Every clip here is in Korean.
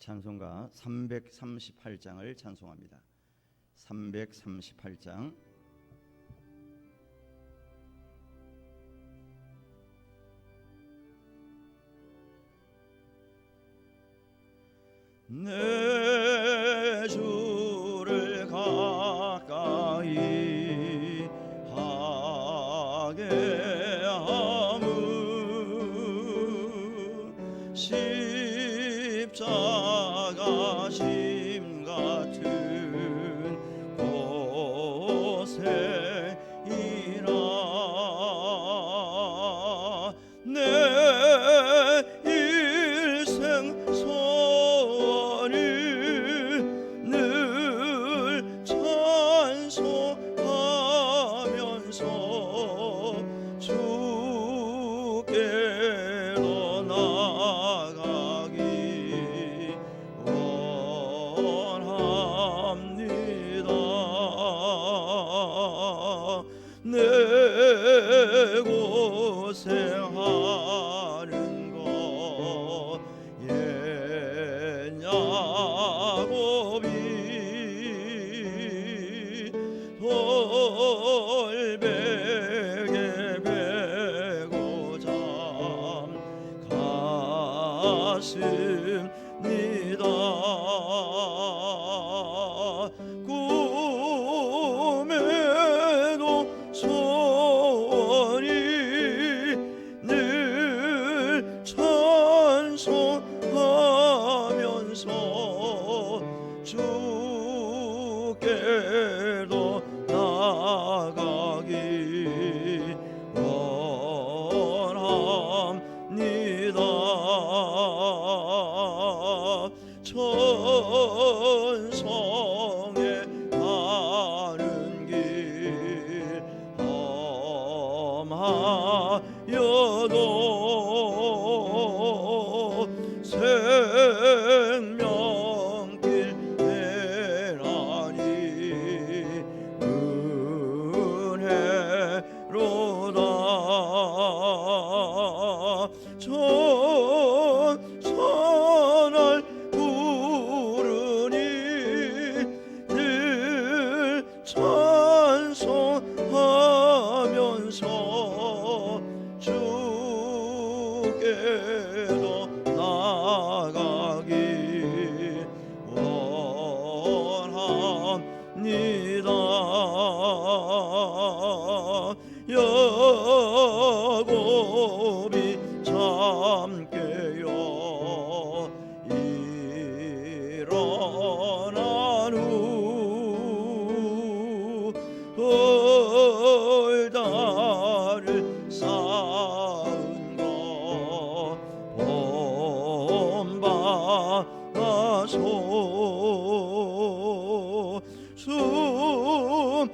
찬송가 338장을 찬송합니다. 338장. 내 주를 가까이 하게 함은 십자가 심 같은 고생이라 내 일생 소원을 늘 찬송하면서 주께로 나가기 원합니다. 내 고생하는 것 옛 야곱이 돌베개 베고 잠 갔습니다. 꿈에도 소원이 늘 찬송하면서 주께로 나가기 원합니다. 천성에 가는 길 험하여도 생명길 해라니 은혜로다. 천천할 부르니 늘 찬송하면서 주께로 나가기 원합니다. 야곱이 참깨요 일어난 후 돌다를 쌓은 것 본받아서 숨질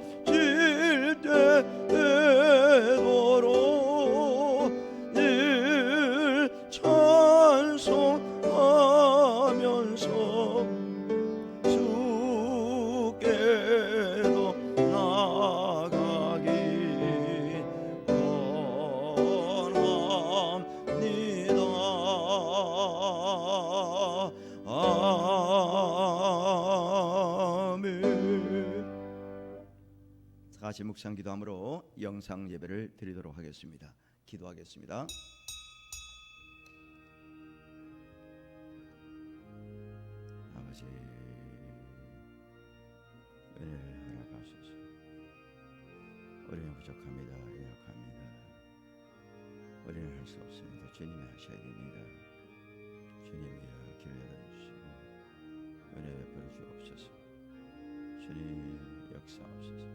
때에도록 늘 찬송하면서 주께로 나가기 원합니다. 아멘. 다 같이 묵상 기도함으로 영상 예배를 드리도록 하겠습니다. 기도하겠습니다. 아버지, 은혜를 허락하소서. 우리는 부족합니다. 연약합니다. 우리는 할 수 없습니다. 주님이 하셔야 됩니다. 주님이여 길을 열어주시고 은혜 베풀어 주옵소서. 주님 역사하옵소서.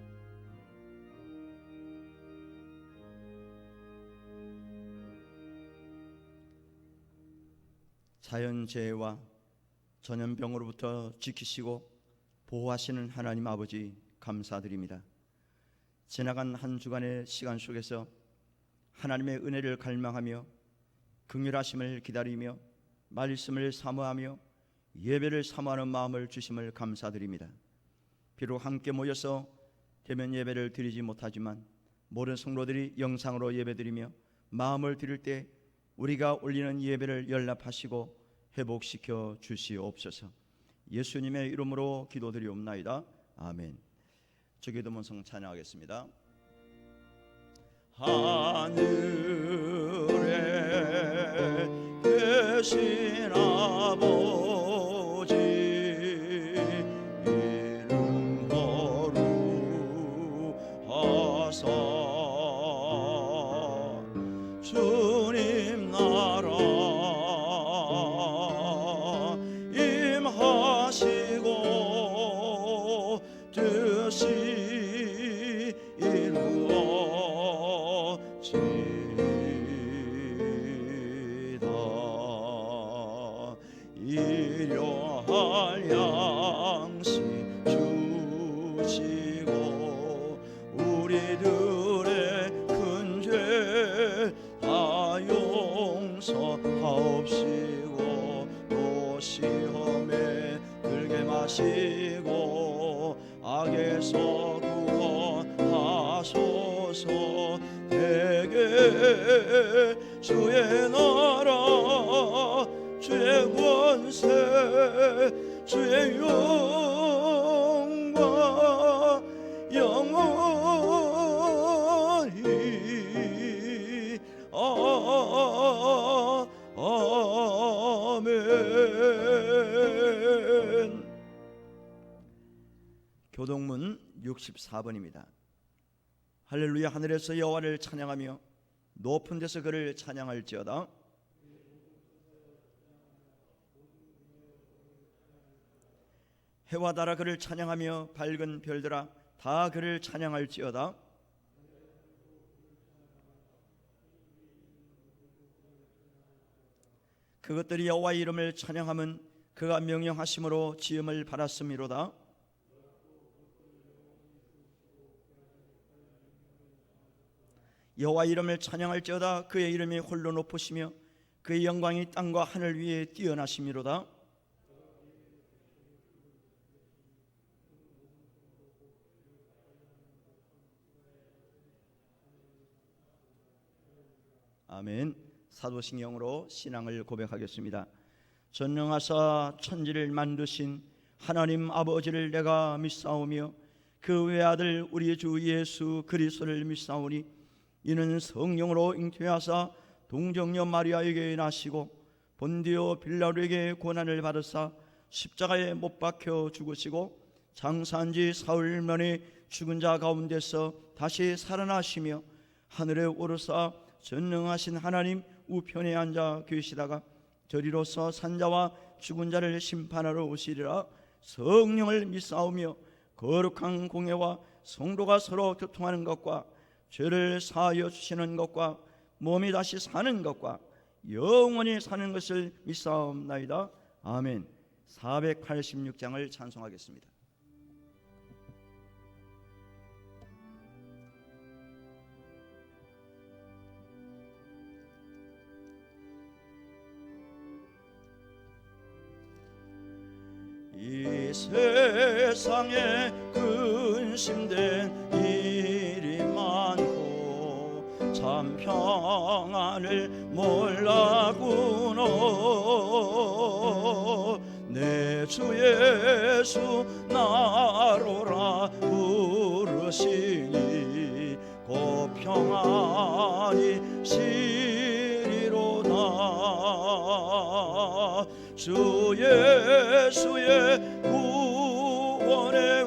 자연재해와 전염병으로부터 지키시고 보호하시는 하나님 아버지 감사드립니다. 지나간 한 주간의 시간 속에서 하나님의 은혜를 갈망하며 긍휼하심을 기다리며 말씀을 사모하며 예배를 사모하는 마음을 주심을 감사드립니다. 비록 함께 모여서 대면 예배를 드리지 못하지만 모든 성도들이 영상으로 예배드리며 마음을 드릴 때 우리가 올리는 예배를 연락하시고 회복시켜 주시옵소서. 예수님의 이름으로 기도드리옵나이다. 아멘. 주기도문성 찬양하겠습니다. 하늘에 계신 아버지 이름 거룩하사 주님 나라 임하시고 뜻이 이루어지다. 일용할 양식 주시고 우리들의 큰 죄 다 용서하옵시고 또 시험에 들게 마시고 악에서 구원하소서. 대개 주의 나라 주의 권세 주의 영광 영원히 아멘. 교동문 64번입니다. 할렐루야. 하늘에서 여호와를 찬양하며 높은 데서 그를 찬양할지어다. 해와 달아 그를 찬양하며 밝은 별들아 다 그를 찬양할지어다. 그것들이 여호와의 이름을 찬양함은 그가 명령하심으로 지음을 받았음이로다. 여호와 이름을 찬양할지어다. 그의 이름이 홀로 높으시며 그의 영광이 땅과 하늘 위에 뛰어나심이로다. 아멘. 사도신경으로 신앙을 고백하겠습니다. 전능하사 천지를 만드신 하나님 아버지를 내가 믿사오며 그 외아들 우리 주 예수 그리스도를 믿사오니 이는 성령으로 잉태하사 동정녀 마리아에게 나시고 본디오 빌라도에게 고난을 받으사 십자가에 못 박혀 죽으시고 장사한 지 사흘 만에 죽은 자 가운데서 다시 살아나시며 하늘에 오르사 전능하신 하나님 우편에 앉아 계시다가 저리로서 산자와 죽은 자를 심판하러 오시리라. 성령을 믿사오며 거룩한 공예와 성도가 서로 교통하는 것과 죄를 사하여 주시는 것과 몸이 다시 사는 것과 영원히 사는 것을 믿사옵나이다. 아멘. 486장을 찬송하겠습니다. 이 세상에 근심된 일이 많고 참 평안을 몰라구나. 내 주 예수 나로라 부르시니 곧 평안이 시리로다. 주 예수의 구원의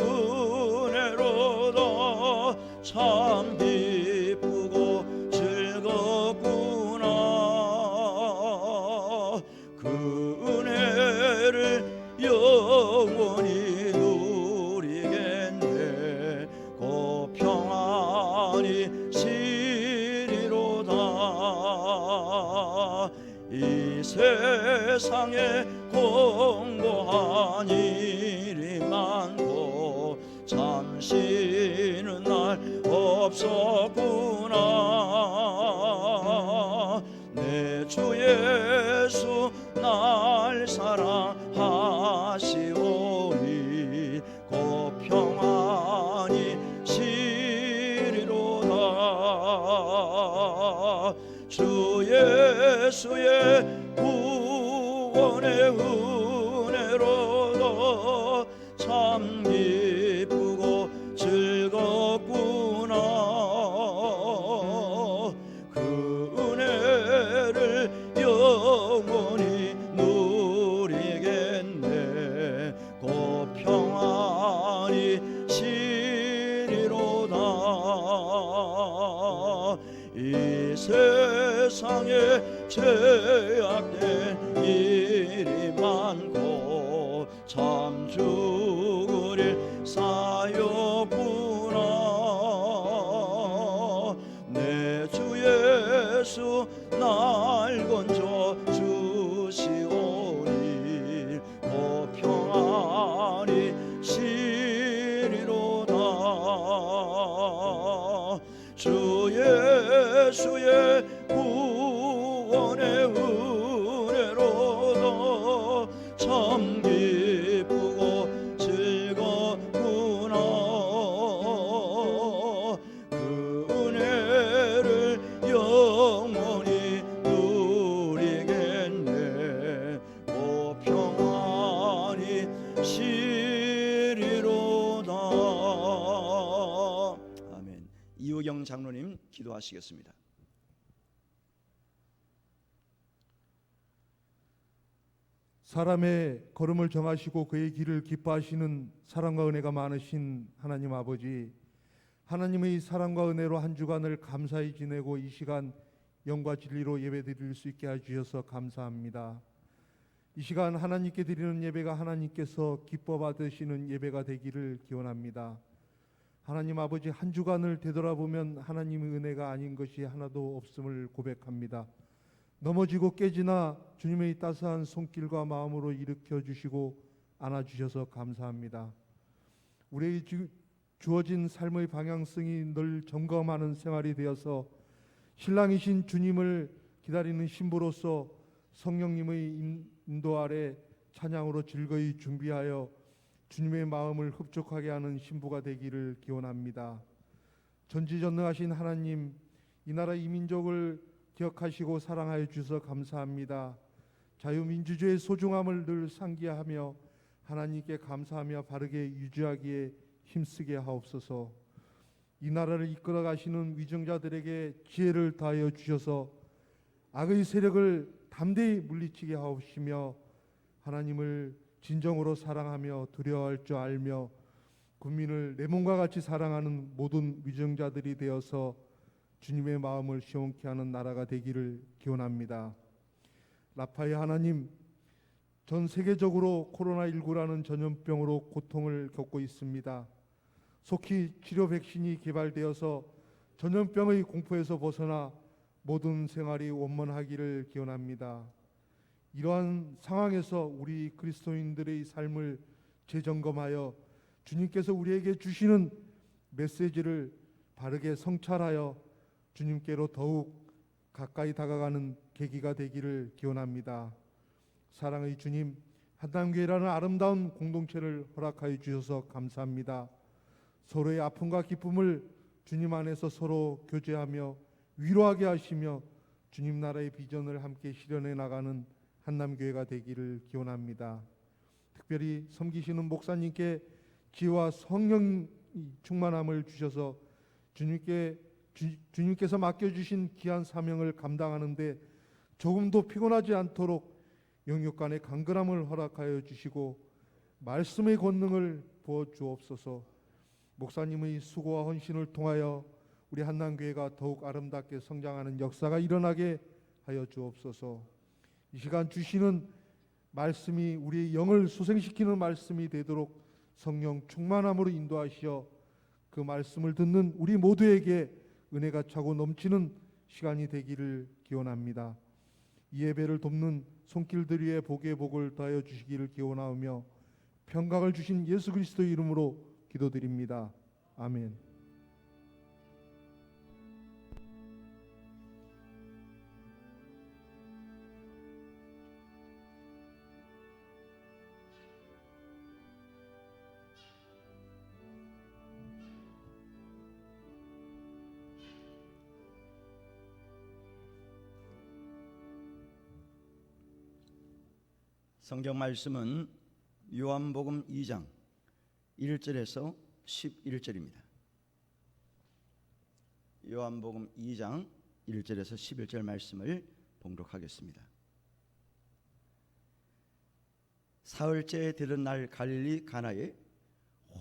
은혜로다. 참 기쁘고 즐겁구나. 그 은혜를 영원히 누리겠네. 곧 평안이 시리로다. 이 세상에 공고한 일이 많고 참 쉬는 날 없었구나. 내 주 예수 날 사랑하시오니 곧 평안이 시리로다. 주 예수의 구원의 구원의 은혜로도 참 기쁘고 즐겁구나. 그 은혜를 영원히 누리겠네. 곧 평안히 시리로다. 이 세상에 죄악된 일이 많고 참 죽을 일 사였구나. 내 주 예수 날 건져 주시오니 곧 평안히 시리로다. 주 예수의 구원의 은혜로도 참 기쁘고 즐겁구나. 그 은혜를 영원히 누리겠네. 오 평안히 시리로다. 아멘. 이우경 장로님 기도하시겠습니다. 사람의 걸음을 정하시고 그의 길을 기뻐하시는 사랑과 은혜가 많으신 하나님 아버지, 하나님의 사랑과 은혜로 한 주간을 감사히 지내고 이 시간 영과 진리로 예배드릴 수 있게 해주셔서 감사합니다. 이 시간 하나님께 드리는 예배가 하나님께서 기뻐 받으시는 예배가 되기를 기원합니다. 하나님 아버지, 한 주간을 되돌아보면 하나님의 은혜가 아닌 것이 하나도 없음을 고백합니다. 넘어지고 깨지나 주님의 따스한 손길과 마음으로 일으켜 주시고 안아주셔서 감사합니다. 우리의 주어진 삶의 방향성이 늘 점검하는 생활이 되어서 신랑이신 주님을 기다리는 신부로서 성령님의 인도 아래 찬양으로 즐거이 준비하여 주님의 마음을 흡족하게 하는 신부가 되기를 기원합니다. 전지전능하신 하나님, 이 나라 이 민족을 기억하시고 사랑하여 주셔서 감사합니다. 자유민주주의의 소중함을 늘 상기하며 하나님께 감사하며 바르게 유지하기에 힘쓰게 하옵소서. 이 나라를 이끌어 가시는 위정자들에게 지혜를 다하여 주셔서 악의 세력을 담대히 물리치게 하옵시며 하나님을 진정으로 사랑하며 두려워할 줄 알며 국민을 내 몸과 같이 사랑하는 모든 위정자들이 되어서 주님의 마음을 시원케 하는 나라가 되기를 기원합니다. 라파의 하나님, 전 세계적으로 코로나19라는 전염병으로 고통을 겪고 있습니다. 속히 치료 백신이 개발되어서 전염병의 공포에서 벗어나 모든 생활이 원만하기를 기원합니다. 이러한 상황에서 우리 그리스도인들의 삶을 재점검하여 주님께서 우리에게 주시는 메시지를 바르게 성찰하여 주님께로 더욱 가까이 다가가는 계기가 되기를 기원합니다. 사랑의 주님, 한남교회라는 아름다운 공동체를 허락하여 주셔서 감사합니다. 서로의 아픔과 기쁨을 주님 안에서 서로 교제하며 위로하게 하시며 주님 나라의 비전을 함께 실현해 나가는 한남교회가 되기를 기원합니다. 특별히 섬기시는 목사님께 지혜와 성령 충만함을 주셔서 주님께서 맡겨주신 귀한 사명을 감당하는데 조금도 피곤하지 않도록 영육간의 강건함을 허락하여 주시고 말씀의 권능을 부어주옵소서. 목사님의 수고와 헌신을 통하여 우리 한남교회가 더욱 아름답게 성장하는 역사가 일어나게 하여 주옵소서. 이 시간 주시는 말씀이 우리의 영을 소생시키는 말씀이 되도록 성령 충만함으로 인도하시어 그 말씀을 듣는 우리 모두에게 은혜가 차고 넘치는 시간이 되기를 기원합니다. 이 예배를 돕는 손길들 위에 복의 복을 더하여 주시기를 기원하오며 평강을 주신 예수 그리스도의 이름으로 기도드립니다. 아멘. 성경 말씀은 요한복음 2장 1절에서 11절입니다. 요한복음 2장 1절에서 11절 말씀을 봉독하겠습니다. 사흘째에 들은 날 갈릴리 가나에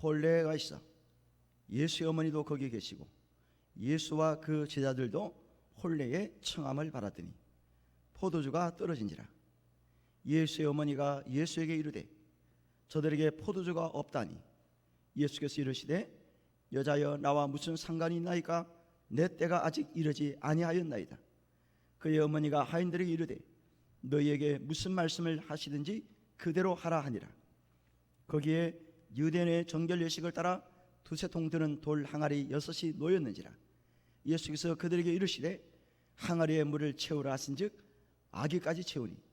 혼례가 있어 예수의 어머니도 거기 계시고 예수와 그 제자들도 혼례의 청함을 받았더니 포도주가 떨어진지라. 예수의 어머니가 예수에게 이르되 저들에게 포도주가 없다니. 예수께서 이르시되 여자여 나와 무슨 상관이 있나이까? 내 때가 아직 이르지 아니하였나이다. 그의 어머니가 하인들에게 이르되 너희에게 무슨 말씀을 하시든지 그대로 하라 하니라. 거기에 유대인의 정결 예식을 따라 두세 통 드는 돌 항아리 6이 놓였는지라. 예수께서 그들에게 이르시되 항아리에 물을 채우라 하신즉 아기까지 채우니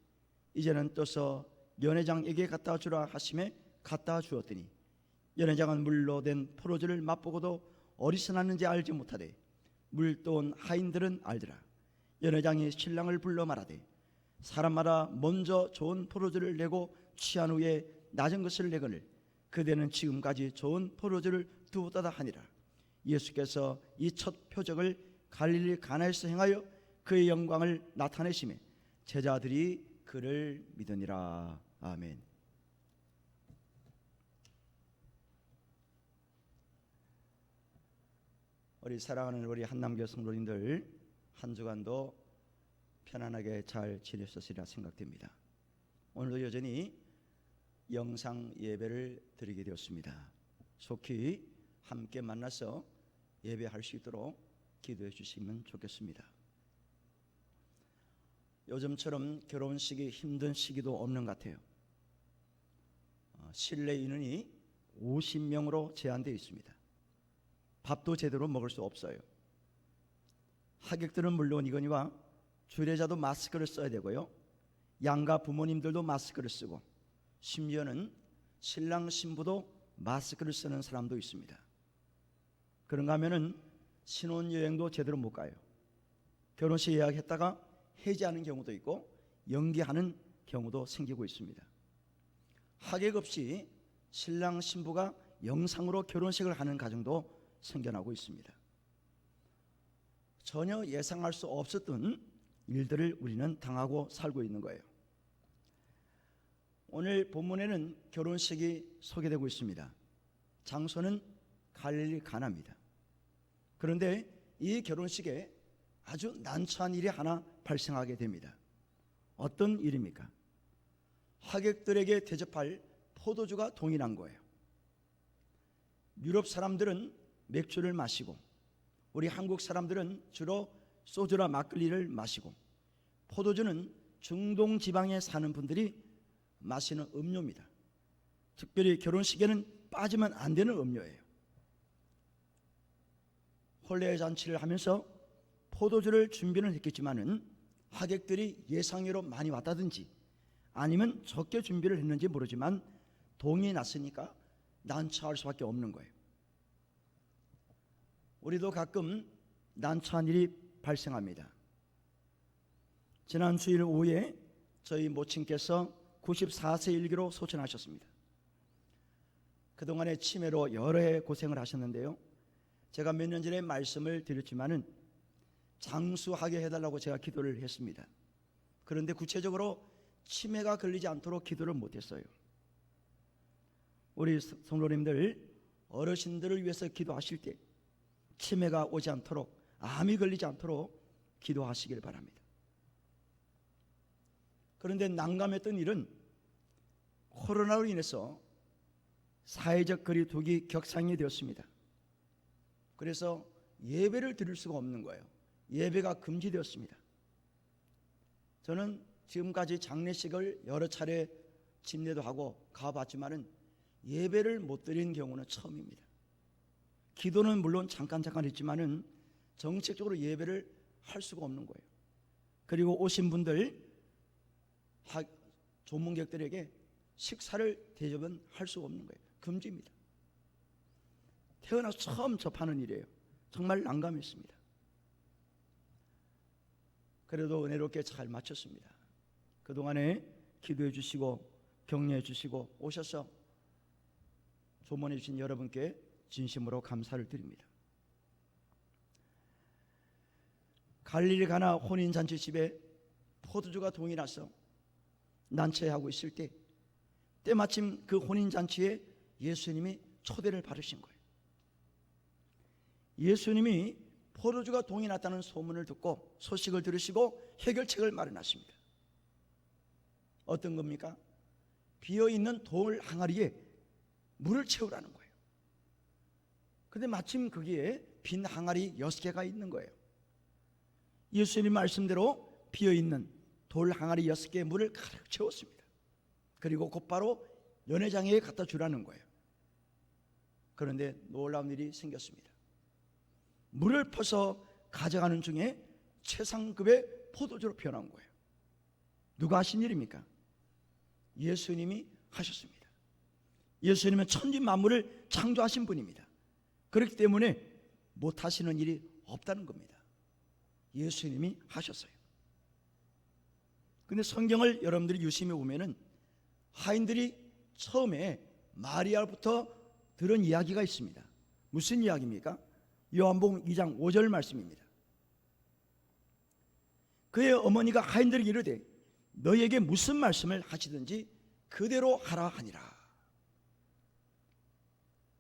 이제는 떠서 연회장에게 갖다 주라 하심에 갖다 주었더니 연회장은 물로 된 포도주를 맛보고도 어디서났는지 알지 못하되 물 떠온 하인들은 알더라. 연회장이 신랑을 불러 말하되 사람마다 먼저 좋은 포도주를 내고 취한 후에 낮은 것을 내거늘 그대는 지금까지 좋은 포도주를 두었다 하니라. 예수께서 이 첫 표적을 갈릴리 가나에서 행하여 그의 영광을 나타내시매 제자들이 그를 믿으니라. 아멘. 우리 사랑하는 우리 한남교 성도님들 한 주간도 편안하게 잘 지내셨으리라 생각됩니다. 오늘도 여전히 영상 예배를 드리게 되었습니다. 속히 함께 만나서 예배할 수 있도록 기도해 주시면 좋겠습니다. 요즘처럼 결혼식이 힘든 시기도 없는 것 같아요. 실내 인원이 50명으로 제한되어 있습니다. 밥도 제대로 먹을 수 없어요. 하객들은 물론 이거니와 주례자도 마스크를 써야 되고요. 양가 부모님들도 마스크를 쓰고 심지어는 신랑 신부도 마스크를 쓰는 사람도 있습니다. 그런가 하면은 신혼여행도 제대로 못 가요. 결혼식 예약했다가 해지하는 경우도 있고 연기하는 경우도 생기고 있습니다. 하객 없이 신랑 신부가 영상으로 결혼식을 하는 가정도 생겨나고 있습니다. 전혀 예상할 수 없었던 일들을 우리는 당하고 살고 있는 거예요. 오늘 본문에는 결혼식이 소개되고 있습니다. 장소는 갈릴리 가나입니다. 그런데 이 결혼식에 아주 난처한 일이 하나 발생하게 됩니다. 어떤 일입니까? 하객들에게 대접할 포도주가 동일한 거예요. 유럽 사람들은 맥주를 마시고 우리 한국 사람들은 주로 소주나 막걸리를 마시고 포도주는 중동 지방에 사는 분들이 마시는 음료입니다. 특별히 결혼식에는 빠지면 안 되는 음료예요. 혼례 잔치를 하면서 포도주를 준비는 했겠지만은 하객들이 예상외로 많이 왔다든지 아니면 적게 준비를 했는지 모르지만 동이 났으니까 난처할 수밖에 없는 거예요. 우리도 가끔 난처한 일이 발생합니다. 지난 주일 오후에 저희 모친께서 94세 일기로 소천하셨습니다. 그동안의 치매로 여러 해 고생을 하셨는데요. 제가 몇 년 전에 말씀을 드렸지만은 장수하게 해달라고 제가 기도를 했습니다. 그런데 구체적으로 치매가 걸리지 않도록 기도를 못했어요. 우리 성도님들 어르신들을 위해서 기도하실 때 치매가 오지 않도록 암이 걸리지 않도록 기도하시길 바랍니다. 그런데 난감했던 일은 코로나로 인해서 사회적 거리두기 격상이 되었습니다. 그래서 예배를 드릴 수가 없는 거예요. 예배가 금지되었습니다. 저는 지금까지 장례식을 여러 차례 집례도 하고 가봤지만은 예배를 못 드린 경우는 처음입니다. 기도는 물론 잠깐 했지만은 정책적으로 예배를 할 수가 없는 거예요. 그리고 오신 분들 조문객들에게 식사를 대접은 할 수가 없는 거예요. 금지입니다. 태어나서 처음 접하는 일이에요. 정말 난감했습니다. 그래도 은혜롭게 잘 마쳤습니다. 그동안에 기도해 주시고 격려해 주시고 오셔서 조문해 주신 여러분께 진심으로 감사를 드립니다. 갈릴리 가나 혼인잔치 집에 포도주가 동이 나서 난처해하고 있을 때 때마침 그 혼인잔치에 예수님이 초대를 받으신 거예요. 예수님이 포도주가 동이 났다는 소문을 듣고 소식을 들으시고 해결책을 마련하십니다. 어떤 겁니까? 비어있는 돌 항아리에 물을 채우라는 거예요. 그런데 마침 거기에 빈 항아리 6개가 있는 거예요. 예수님 말씀대로 비어있는 돌 항아리 6개의 물을 가득 채웠습니다. 그리고 곧바로 연회장에 갖다 주라는 거예요. 그런데 놀라운 일이 생겼습니다. 물을 퍼서 가져가는 중에 최상급의 포도주로 변한 거예요. 누가 하신 일입니까? 예수님이 하셨습니다. 예수님은 천지 만물을 창조하신 분입니다. 그렇기 때문에 못하시는 일이 없다는 겁니다. 예수님이 하셨어요. 근데 성경을 여러분들이 유심히 보면은 하인들이 처음에 마리아부터 들은 이야기가 있습니다. 무슨 이야기입니까? 요한복음 2장 5절 말씀입니다. 그의 어머니가 하인들에게 이르되 너에게 무슨 말씀을 하시든지 그대로 하라 하니라.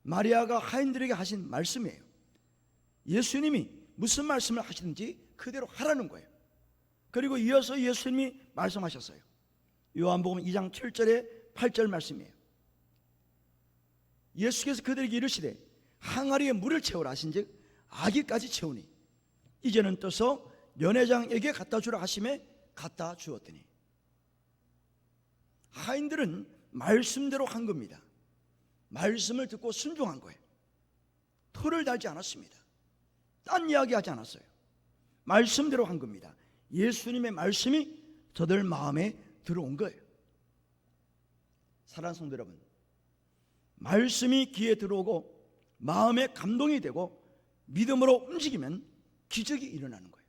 마리아가 하인들에게 하신 말씀이에요. 예수님이 무슨 말씀을 하시든지 그대로 하라는 거예요. 그리고 이어서 예수님이 말씀하셨어요. 요한복음 2장 7절에 8절 말씀이에요. 예수께서 그들에게 이르시되 항아리에 물을 채우라 하신즉 아기까지 채우니 이제는 떠서 연회장에게 갖다 주라 하심에 갖다 주었더니. 하인들은 말씀대로 한 겁니다. 말씀을 듣고 순종한 거예요. 토를 달지 않았습니다. 딴 이야기 하지 않았어요. 말씀대로 한 겁니다. 예수님의 말씀이 저들 마음에 들어온 거예요. 사랑하는 성도 여러분, 말씀이 귀에 들어오고 마음에 감동이 되고 믿음으로 움직이면 기적이 일어나는 거예요.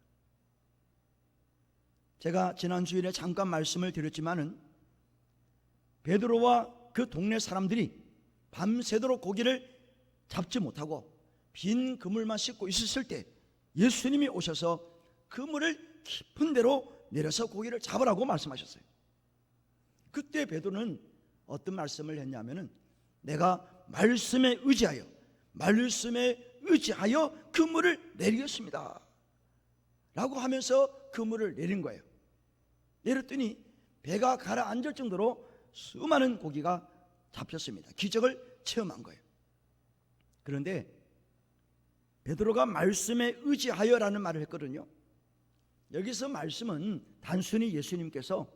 제가 지난 주일에 잠깐 말씀을 드렸지만은 베드로와 그 동네 사람들이 밤새도록 고기를 잡지 못하고 빈 그물만 씻고 있었을 때 예수님이 오셔서 그물을 깊은 데로 내려서 고기를 잡으라고 말씀하셨어요. 그때 베드로는 어떤 말씀을 했냐면은 내가 말씀에 의지하여 그물을 내리겠습니다 라고 하면서 그물을 내린 거예요. 내렸더니 배가 가라앉을 정도로 수많은 고기가 잡혔습니다. 기적을 체험한 거예요. 그런데 베드로가 말씀에 의지하여라는 말을 했거든요. 여기서 말씀은 단순히 예수님께서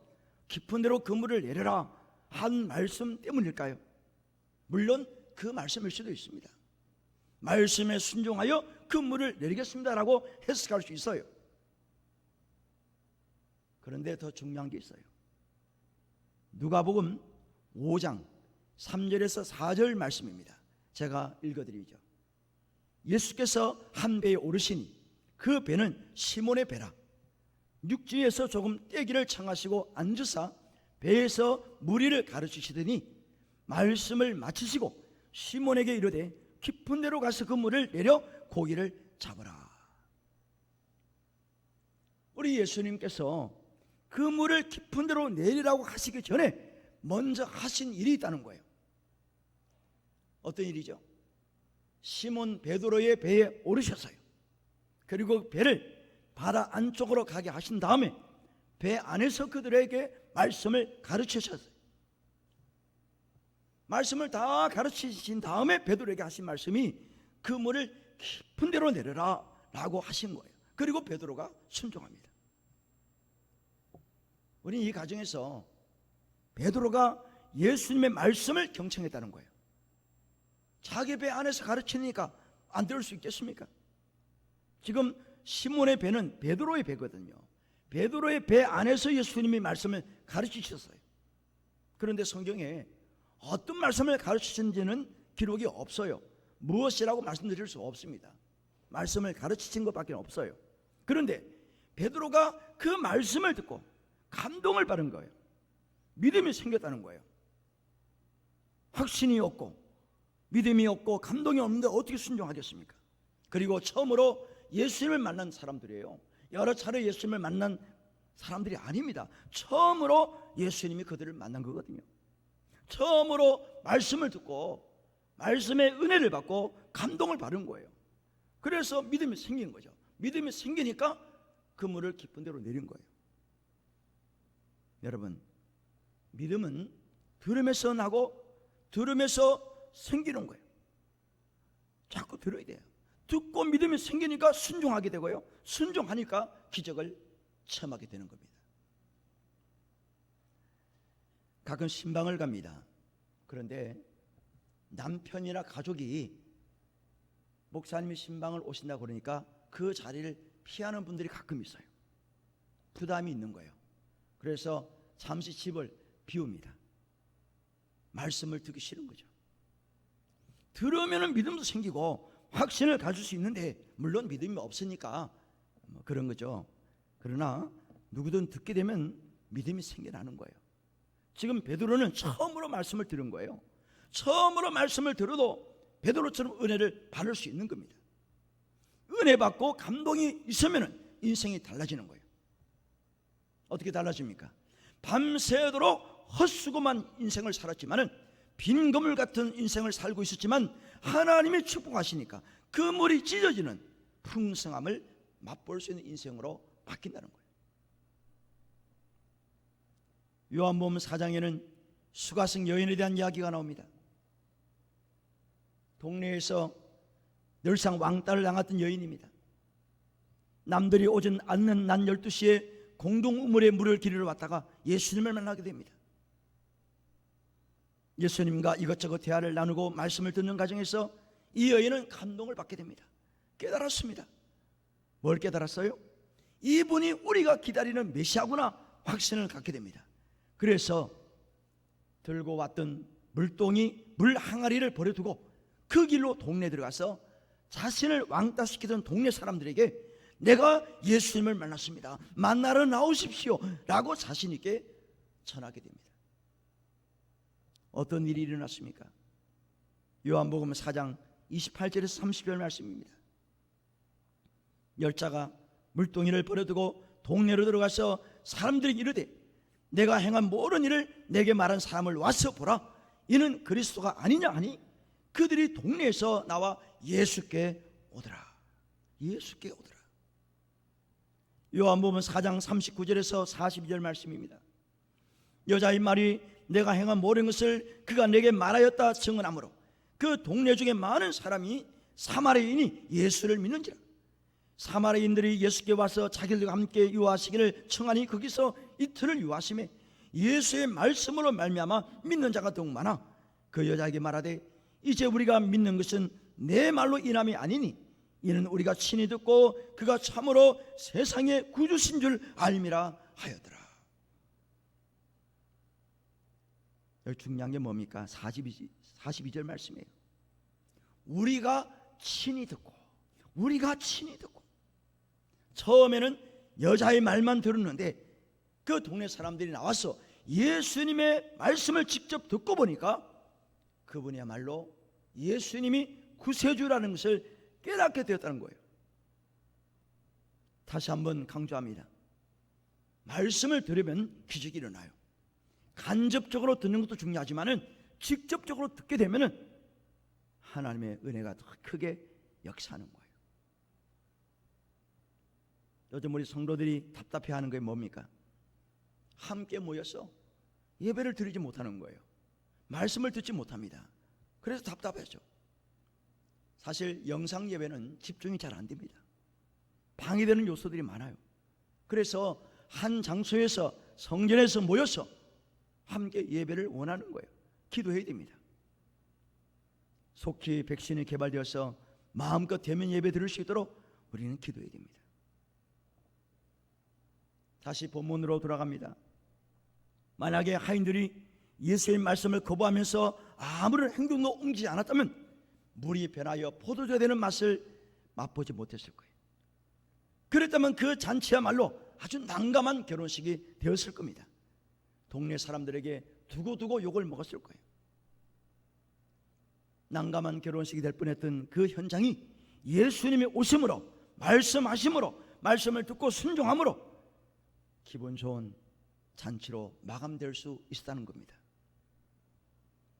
깊은 데로 그물을 내려라 한 말씀 때문일까요? 물론 그 말씀일 수도 있습니다. 말씀에 순종하여 그물을 내리겠습니다라고 해석할 수 있어요. 그런데 더 중요한 게 있어요. 누가복음 5장 3절에서 4절 말씀입니다. 제가 읽어드리죠. 예수께서 한 배에 오르시니 그 배는 시몬의 배라. 육지에서 조금 떼기를 청하시고 앉으사 배에서 무리를 가르치시더니 말씀을 마치시고 시몬에게 이르되 깊은 데로 가서 그 물을 내려 고기를 잡으라. 우리 예수님께서 그 물을 깊은 데로 내리라고 하시기 전에 먼저 하신 일이 있다는 거예요. 어떤 일이죠? 시몬 베드로의 배에 오르셨어요. 그리고 배를 바다 안쪽으로 가게 하신 다음에 배 안에서 그들에게 말씀을 가르치셨어요. 말씀을 다 가르치신 다음에 베드로에게 하신 말씀이 그 물을 깊은 데로 내려라 라고 하신 거예요. 그리고 베드로가 순종합니다. 우리는 이 과정에서 베드로가 예수님의 말씀을 경청했다는 거예요. 자기 배 안에서 가르치니까 안 들을 수 있겠습니까? 지금 시몬의 배는 베드로의 배거든요. 베드로의 배 안에서 예수님이 말씀을 가르치셨어요. 그런데 성경에 어떤 말씀을 가르치신지는 기록이 없어요. 무엇이라고 말씀드릴 수 없습니다. 말씀을 가르치신 것밖에 없어요. 그런데 베드로가 그 말씀을 듣고 감동을 받은 거예요. 믿음이 생겼다는 거예요. 확신이 없고 믿음이 없고 감동이 없는데 어떻게 순종하겠습니까? 그리고 처음으로 예수님을 만난 사람들이에요. 여러 차례 예수님을 만난 사람들이 아닙니다. 처음으로 예수님이 그들을 만난 거거든요. 처음으로 말씀을 듣고 말씀의 은혜를 받고 감동을 받은 거예요. 그래서 믿음이 생긴 거죠. 믿음이 생기니까 그물을 깊은 데로 내린 거예요. 여러분, 믿음은 들음에서 나고 들음에서 생기는 거예요. 자꾸 들어야 돼요. 듣고 믿음이 생기니까 순종하게 되고요, 순종하니까 기적을 체험하게 되는 겁니다. 가끔 신방을 갑니다. 그런데 남편이나 가족이 목사님이 신방을 오신다고 그러니까 그 자리를 피하는 분들이 가끔 있어요. 부담이 있는 거예요. 그래서 잠시 집을 비웁니다. 말씀을 듣기 싫은 거죠. 들으면 믿음도 생기고 확신을 가질 수 있는데, 물론 믿음이 없으니까 그런 거죠. 그러나 누구든 듣게 되면 믿음이 생겨나는 거예요. 지금 베드로는 처음으로 말씀을 들은 거예요. 처음으로 말씀을 들어도 베드로처럼 은혜를 받을 수 있는 겁니다. 은혜 받고 감동이 있으면 인생이 달라지는 거예요. 어떻게 달라집니까? 밤새도록 헛수고만 인생을 살았지만은, 빈 그물 같은 인생을 살고 있었지만 하나님이 축복하시니까 그물이 찢어지는 풍성함을 맛볼 수 있는 인생으로 바뀐다는 거예요. 요한복음 4장에는 수가성 여인에 대한 이야기가 나옵니다. 동네에서 늘상 왕따를 당했던 여인입니다. 남들이 오지 않는 낮 12시에 공동 우물에 물을 기르러 왔다가 예수님을 만나게 됩니다. 예수님과 이것저것 대화를 나누고 말씀을 듣는 과정에서 이 여인은 감동을 받게 됩니다. 깨달았습니다. 뭘 깨달았어요? 이분이 우리가 기다리는 메시아구나 확신을 갖게 됩니다. 그래서 들고 왔던 물동이 물 항아리를 버려두고 그 길로 동네 들어가서 자신을 왕따시키던 동네 사람들에게 내가 예수님을 만났습니다, 만나러 나오십시오 라고 자신 있게 전하게 됩니다. 어떤 일이 일어났습니까? 요한복음 4장 28절에서 30절 말씀입니다. 열자가 물동이를 버려두고 동네로 들어가서 사람들이 이르되 내가 행한 모든 일을 내게 말한 사람을 와서 보라, 이는 그리스도가 아니냐 하니 그들이 동네에서 나와 예수께 오더라. 예수께 오더라. 요한복음 4장 39절에서 42절 말씀입니다. 여자의 말이 내가 행한 모든 것을 그가 내게 말하였다 증언하므로 그 동네 중에 많은 사람이 사마리아인이 예수를 믿는지라. 사마리아인들이 예수께 와서 자기들과 함께 유하시기를 청하니 거기서 이틀을 유하심에 예수의 말씀으로 말미암아 믿는 자가 더욱 많아 그 여자에게 말하되 이제 우리가 믿는 것은 내 말로 인함이 아니니 이는 우리가 친히 듣고 그가 참으로 세상의 구주신 줄 알미라 하였더라. 여기 중요한 게 뭡니까? 42절 말씀이에요. 우리가 친히 듣고, 우리가 친히 듣고. 처음에는 여자의 말만 들었는데 그 동네 사람들이 나와서 예수님의 말씀을 직접 듣고 보니까 그분이야말로 예수님이 구세주라는 것을 깨닫게 되었다는 거예요. 다시 한번 강조합니다. 말씀을 들으면 기적이 일어나요. 간접적으로 듣는 것도 중요하지만은 직접적으로 듣게 되면은 하나님의 은혜가 더 크게 역사하는 거예요. 요즘 우리 성도들이 답답해하는 게 뭡니까? 함께 모여서 예배를 드리지 못하는 거예요. 말씀을 듣지 못합니다. 그래서 답답하죠. 사실 영상 예배는 집중이 잘 안 됩니다. 방해되는 요소들이 많아요. 그래서 한 장소에서 성전에서 모여서 함께 예배를 원하는 거예요. 기도해야 됩니다. 속히 백신이 개발되어서 마음껏 대면 예배 드릴 수 있도록 우리는 기도해야 됩니다. 다시 본문으로 돌아갑니다. 만약에 하인들이 예수의 말씀을 거부하면서 아무런 행동도 옮기지 않았다면 물이 변하여 포도주가 되는 맛을 맛보지 못했을 거예요. 그랬다면 그 잔치야말로 아주 난감한 결혼식이 되었을 겁니다. 동네 사람들에게 두고두고 욕을 먹었을 거예요. 난감한 결혼식이 될 뻔했던 그 현장이 예수님의 오심으로, 말씀하심으로, 말씀을 듣고 순종함으로 기분 좋은 잔치로 마감될 수 있다는 겁니다.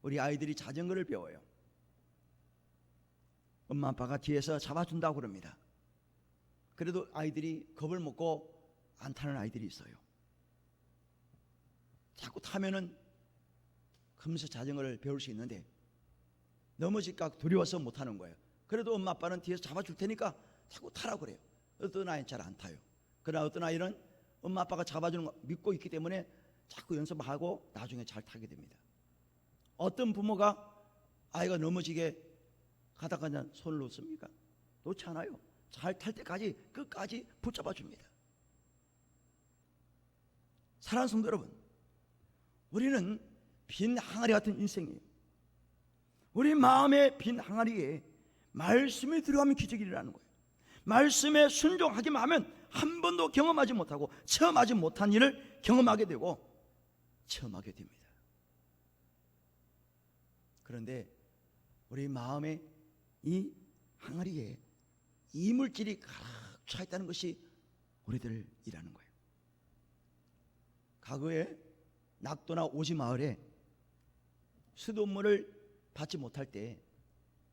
우리 아이들이 자전거를 배워요. 엄마 아빠가 뒤에서 잡아준다고 그럽니다. 그래도 아이들이 겁을 먹고 안 타는 아이들이 있어요. 자꾸 타면은 금세 자전거를 배울 수 있는데 넘어질까 두려워서 못 타는 거예요. 그래도 엄마 아빠는 뒤에서 잡아줄 테니까 자꾸 타라고 그래요. 어떤 아이는 잘 안 타요. 그러나 어떤 아이는 엄마 아빠가 잡아주는 거 믿고 있기 때문에 자꾸 연습하고 나중에 잘 타게 됩니다. 어떤 부모가 아이가 넘어지게 가다가 그냥 손을 놓습니까? 놓지 않아요. 잘 탈 때까지 끝까지 붙잡아 줍니다. 사랑하는 성도 여러분, 우리는 빈 항아리 같은 인생이에요. 우리 마음의 빈 항아리에 말씀이 들어가면 기적이 일어나는 거예요. 말씀에 순종하기만 하면 한 번도 경험하지 못하고 체험하지 못한 일을 경험하게 되고 체험하게 됩니다. 그런데 우리 마음의 이 항아리에 이물질이 가득 차 있다는 것이 우리들이라는 거예요. 과거에 낙도나 오지 마을에 수돗물을 받지 못할 때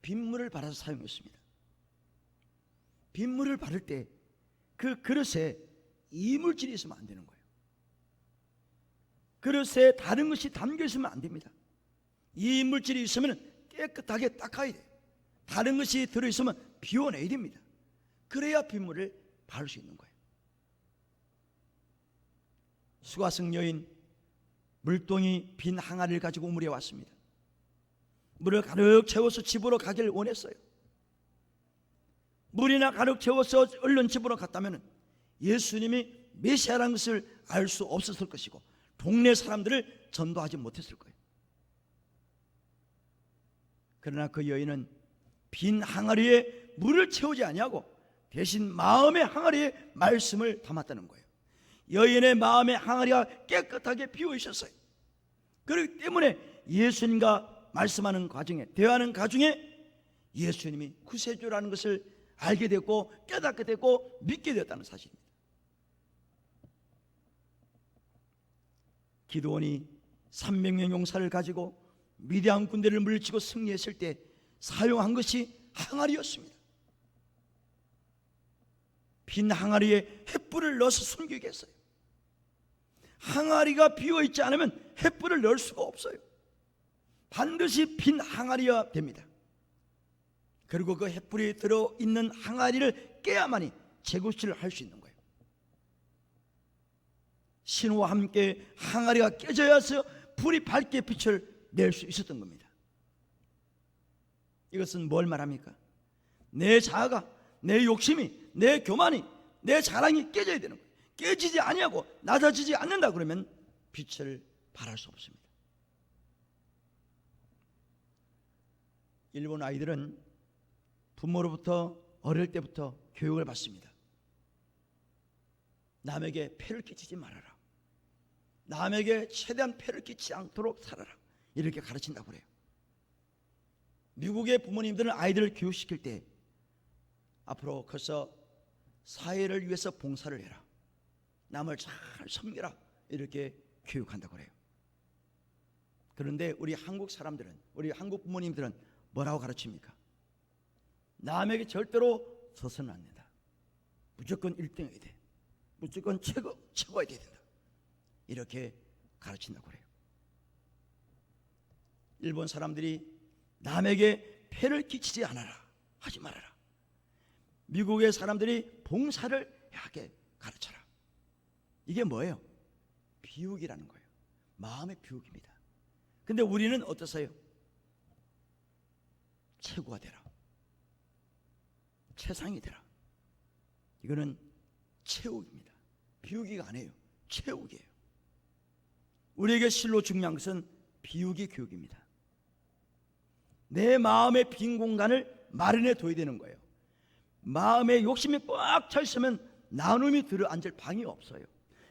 빗물을 받아서 사용했습니다. 빗물을 받을 때 그 그릇에 이물질이 있으면 안 되는 거예요. 그릇에 다른 것이 담겨 있으면 안 됩니다. 이물질이 있으면 깨끗하게 닦아야 돼요. 다른 것이 들어있으면 비워내야 됩니다. 그래야 빗물을 받을 수 있는 거예요. 수가성 여인 물동이 빈 항아리를 가지고 우물에 왔습니다. 물을 가득 채워서 집으로 가기를 원했어요. 물이나 가득 채워서 얼른 집으로 갔다면 예수님이 메시아라는 것을 알 수 없었을 것이고 동네 사람들을 전도하지 못했을 거예요. 그러나 그 여인은 빈 항아리에 물을 채우지 아니하고 대신 마음의 항아리에 말씀을 담았다는 거예요. 여인의 마음의 항아리가 깨끗하게 비워 있었어요. 그렇기 때문에 예수님과 말씀하는 과정에, 대화하는 과정에 예수님이 구세주라는 것을 알게 됐고 깨닫게 됐고 믿게 되었다는 사실입니다. 기드온이 300명 용사를 가지고 미디안 군대를 물리치고 승리했을 때 사용한 것이 항아리였습니다. 빈 항아리에 횃불을 넣어서 숨기게 했어요. 항아리가 비어있지 않으면 횃불을 넣을 수가 없어요. 반드시 빈 항아리여야 됩니다. 그리고 그 횃불이 들어있는 항아리를 깨야만이 재구실을 할 수 있는 거예요. 신호와 함께 항아리가 깨져야 해서 불이 밝게 빛을 낼 수 있었던 겁니다. 이것은 뭘 말합니까? 내 자아가, 내 욕심이, 내 교만이, 내 자랑이 깨져야 되는 거예요. 깨지지 아니하고 낮아지지 않는다 그러면 빛을 발할 수 없습니다. 일본 아이들은 부모로부터 어릴 때부터 교육을 받습니다. 남에게 폐를 끼치지 말아라. 남에게 최대한 폐를 끼치지 않도록 살아라. 이렇게 가르친다고 그래요. 미국의 부모님들은 아이들을 교육시킬 때 앞으로 커서 사회를 위해서 봉사를 해라. 남을 잘 섬겨라. 이렇게 교육한다고 그래요. 그런데 우리 한국 사람들은, 우리 한국 부모님들은 뭐라고 가르칩니까? 남에게 절대로 져서는 안 된다. 무조건 1등해야 돼. 무조건 최고해야 된다. 이렇게 가르친다고 그래요. 일본 사람들이 남에게 폐를 끼치지 않아라. 하지 말아라. 미국의 사람들이 봉사를 하게 가르쳐라. 이게 뭐예요? 비육이라는 거예요. 마음의 비육입니다. 근데 우리는 어떠세요? 최고가 되라. 최상이 되라. 이거는 채우기입니다. 비우기가 아니에요. 채우기예요. 우리에게 실로 중요한 것은 비우기 교육입니다. 내 마음의 빈 공간을 마련해 둬야 되는 거예요. 마음의 욕심이 꽉 차 있으면 나눔이 들어앉을 방이 없어요.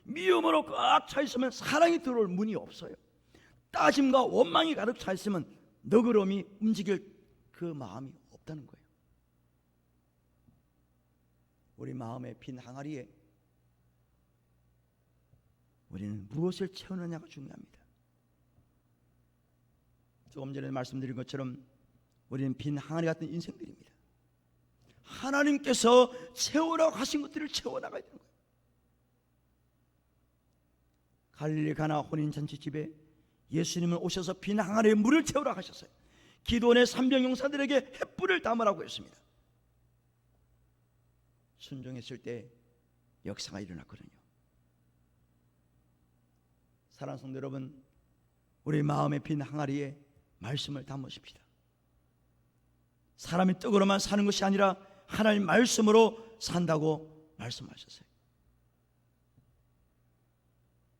미움으로 꽉 차 있으면 사랑이 들어올 문이 없어요. 따짐과 원망이 가득 차 있으면 너그러움이 움직일 그 마음이 없다는 거예요. 우리 마음의 빈 항아리에 우리는 무엇을 채우느냐가 중요합니다. 조금 전에 말씀드린 것처럼 우리는 빈 항아리 같은 인생들입니다. 하나님께서 채우라고 하신 것들을 채워나가야 되는 거예요. 갈릴리 가나 혼인잔치집에 예수님은 오셔서 빈 항아리에 물을 채우라고 하셨어요. 기도원의 산병용사들에게 횃불을 담으라고 했습니다. 순종했을 때 역사가 일어났거든요. 사랑하는 성도 여러분, 우리 마음의 빈 항아리에 말씀을 담으십시다. 사람이 떡으로만 사는 것이 아니라 하나님 말씀으로 산다고 말씀하셨어요.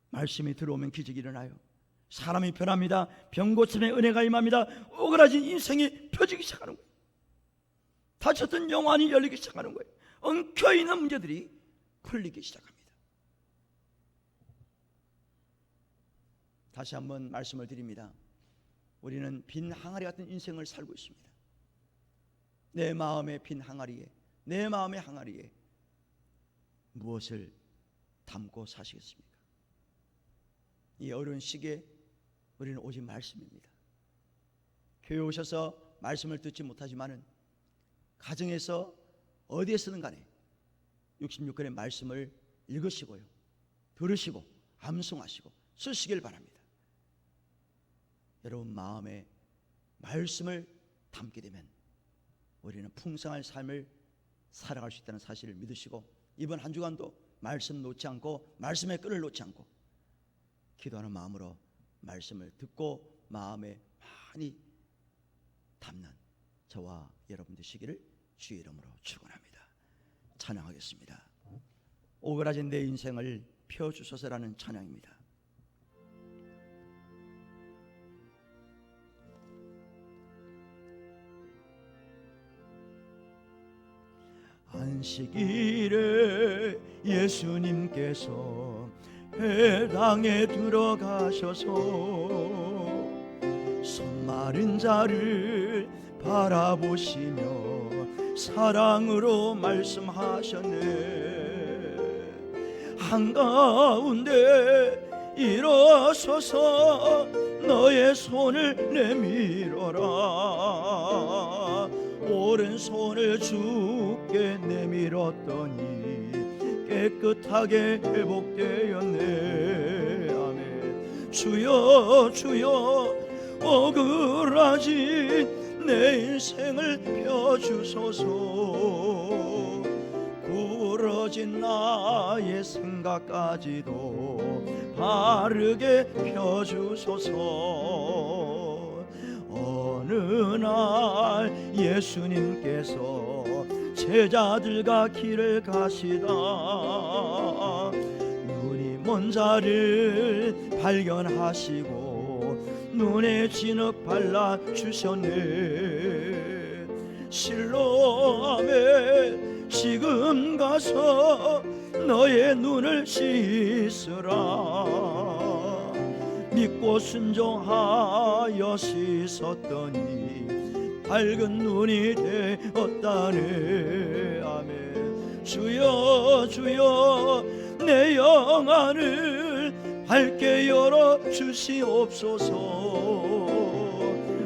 말씀이 들어오면 기적이 일어나요. 사람이 변합니다. 병 고침의 은혜가 임합니다. 오그라진 인생이 펴지기 시작하는 거예요. 닫혔던 영안이 열리기 시작하는 거예요. 엉켜있는 문제들이 풀리기 시작합니다. 다시 한번 말씀을 드립니다. 우리는 빈 항아리 같은 인생을 살고 있습니다. 내 마음의 빈 항아리에, 내 마음의 항아리에 무엇을 담고 사시겠습니까? 이 어려운 시기에 우리는 오직 말씀입니다. 교회 오셔서 말씀을 듣지 못하지만은 가정에서 어디에서든 간에 66권의 말씀을 읽으시고요, 들으시고 암송하시고 쓰시길 바랍니다. 여러분 마음에 말씀을 담게 되면 우리는 풍성한 삶을 살아갈 수 있다는 사실을 믿으시고, 이번 한 주간도 말씀 놓지 않고, 말씀의 끈을 놓지 않고 기도하는 마음으로 말씀을 듣고 마음에 많이 담는 저와 여러분 되시기를 주의 이름으로 축원합니다. 찬양하겠습니다. 오그라진 내 인생을 펴주소서라는 찬양입니다. 안식일에 예수님께서 회당에 들어가셔서 손마른 자를 바라보시며 사랑으로 말씀하셨네. 한가운데 일어서서 너의 손을 내밀어라. 오른손을 주께 내밀었더니 깨끗하게 회복되었네. 아멘. 주여 주여 억울하진 내 인생을 펴주소서. 구부러진 나의 생각까지도 바르게 펴주소서. 어느 날 예수님께서 제자들과 길을 가시다 눈이 먼 자를 발견하시고 눈에 진흙 발라주셨네. 실로암에 지금 가서 너의 눈을 씻으라. 믿고 순종하여 씻었더니 밝은 눈이 되었다네. 아멘. 주여 주여 내 영안을 밝게 열어주시옵소서.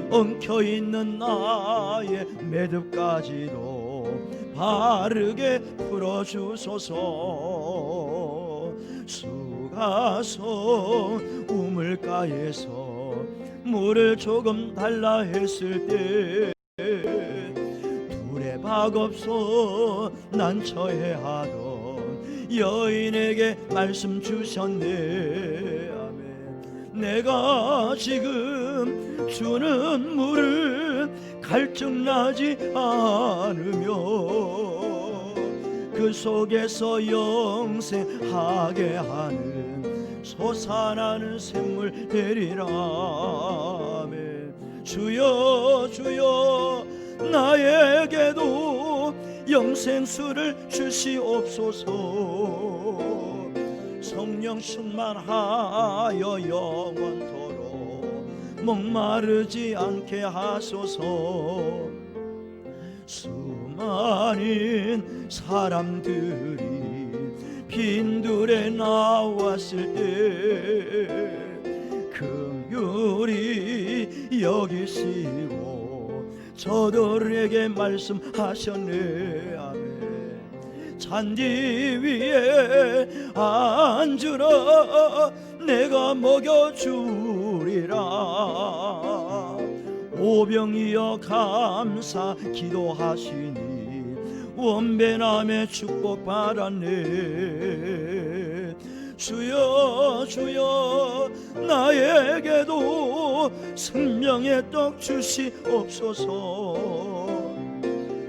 엉켜있는 나의 매듭까지도 바르게 풀어주소서. 수가성 우물가에서 물을 조금 달라 했을 때 두레박없어 난처해하던 여인에게 말씀 주셨네. 아멘. 내가 지금 주는 물은 갈증나지 않으며 그 속에서 영생하게 하는 솟아나는 샘물 되리라. 아멘. 주여 주여 나에게도 영생수를 주시옵소서. 성령 충만하여 영원토록 목마르지 않게 하소서. 수많은 사람들이 빈들에 나왔을 때 긍휼히 여기시고 저들에게 말씀하셨네. 아멘. 잔디 위에 앉으라 내가 먹여주리라. 오병이어 감사 기도하시니 원배남의 축복 받았네. 주여 주여 나에게도 생명의 떡 주시옵소서.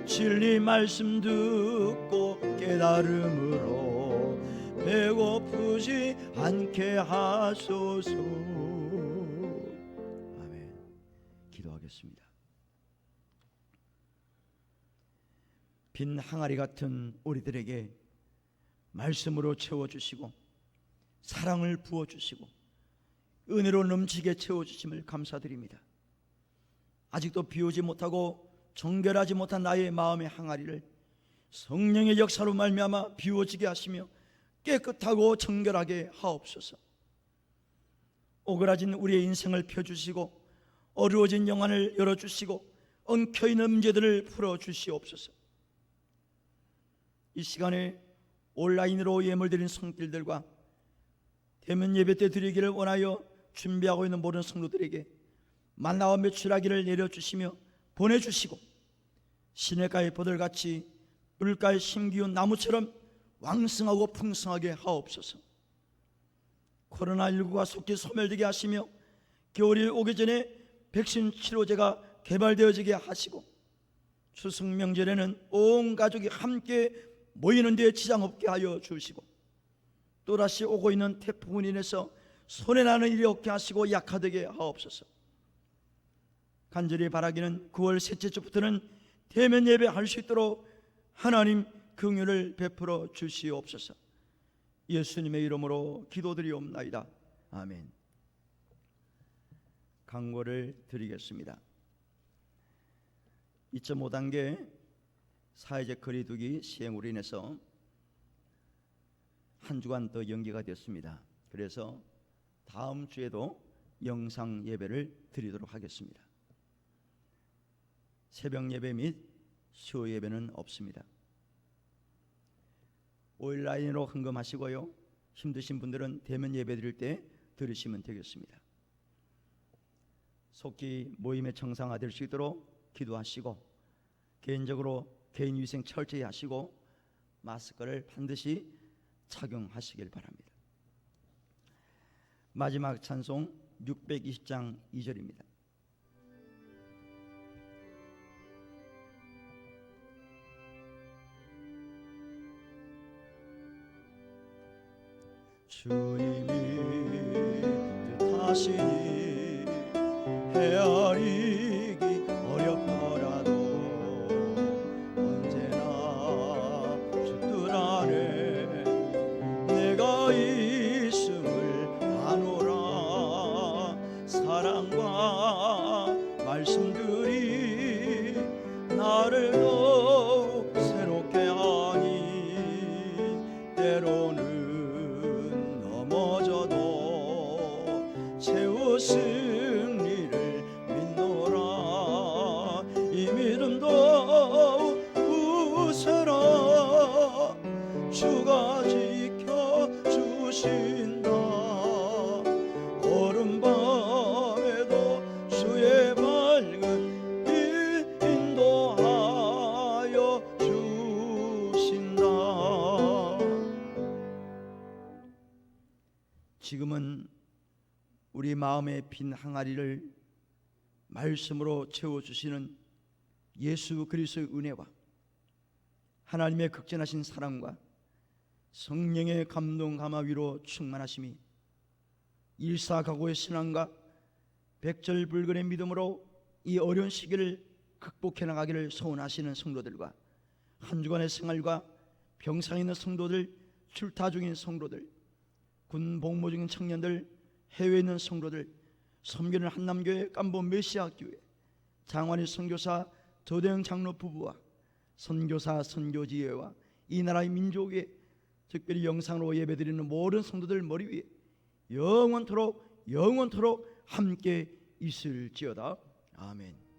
진리 말씀 듣고 깨달음으로 배고프지 않게 하소서. 아멘. 기도하겠습니다. 빈 항아리 같은 우리들에게 말씀으로 채워주시고 사랑을 부어주시고 은혜로 넘치게 채워주심을 감사드립니다. 아직도 비우지 못하고 정결하지 못한 나의 마음의 항아리를 성령의 역사로 말미암아 비워지게 하시며 깨끗하고 정결하게 하옵소서. 오그라진 우리의 인생을 펴주시고 어려워진 영안을 열어주시고 엉켜있는 문제들을 풀어주시옵소서. 이 시간에 온라인으로 예물드린 손길들과 대면 예배 때 드리기를 원하여 준비하고 있는 모든 성도들에게 만나와 매출하기를 내려주시며 보내주시고 시냇가의 보들같이 물가에 심기운 나무처럼 왕성하고 풍성하게 하옵소서. 코로나19가 속히 소멸되게 하시며 겨울이 오기 전에 백신 치료제가 개발되어지게 하시고 추석 명절에는 온 가족이 함께 모이는 데 지장 없게 하여 주시고 또다시 오고 있는 태풍으로 인해서 손해나는 일이 없게 하시고 약화되게 하옵소서. 간절히 바라기는 9월 셋째 주부터는 대면 예배할 수 있도록 하나님 긍휼을 베풀어 주시옵소서. 예수님의 이름으로 기도드리옵나이다. 아멘. 강고를 드리겠습니다. 2.5단계 사회적 거리두기 시행으로 인해서 한 주간 더 연기가 됐습니다. 그래서 다음 주에도 영상 예배를 드리도록 하겠습니다. 새벽 예배 및 수요 예배는 없습니다. 온라인으로 헌금하시고요, 힘드신 분들은 대면 예배 드릴 때 들으시면 되겠습니다. 속히 모임의 정상화될 수 있도록 기도하시고 개인적으로 개인위생 철저히 하시고 마스크를 반드시 착용하시길 바랍니다. 마지막 찬송 620장 2절입니다. 주님이 뜻하시니 헤아리기 어렵더라도 언제나 주 뜻 안에 내가 있음을 아노라. 사랑과 말씀들이 나를 더욱 새롭게 하니 때로는 최후 승리를 믿노라. 이 믿음도 부세라. 주가 지켜주신다. 오른밤에도 주의 밝은 빛 인도하여 주신다. 지금은 우리 마음의 빈 항아리를 말씀으로 채워주시는 예수 그리스도의 은혜와 하나님의 극진하신 사랑과 성령의 감동 감화 위로 충만하심이 일사각오의 신앙과 백절불건의 믿음으로 이 어려운 시기를 극복해 나가기를 소원하시는 성도들과 한 주간의 생활과 병상에 있는 성도들, 출타 중인 성도들, 군 복무 중인 청년들, 해외에 있는 성도들 섬기는 한남교회 깜보 메시아교회 장환희 선교사 조대영 장로 부부와 선교사 선교지회와 이 나라의 민족에 특별히 영상으로 예배드리는 모든 성도들 머리 위에 영원토록 함께 있을지어다. 아멘.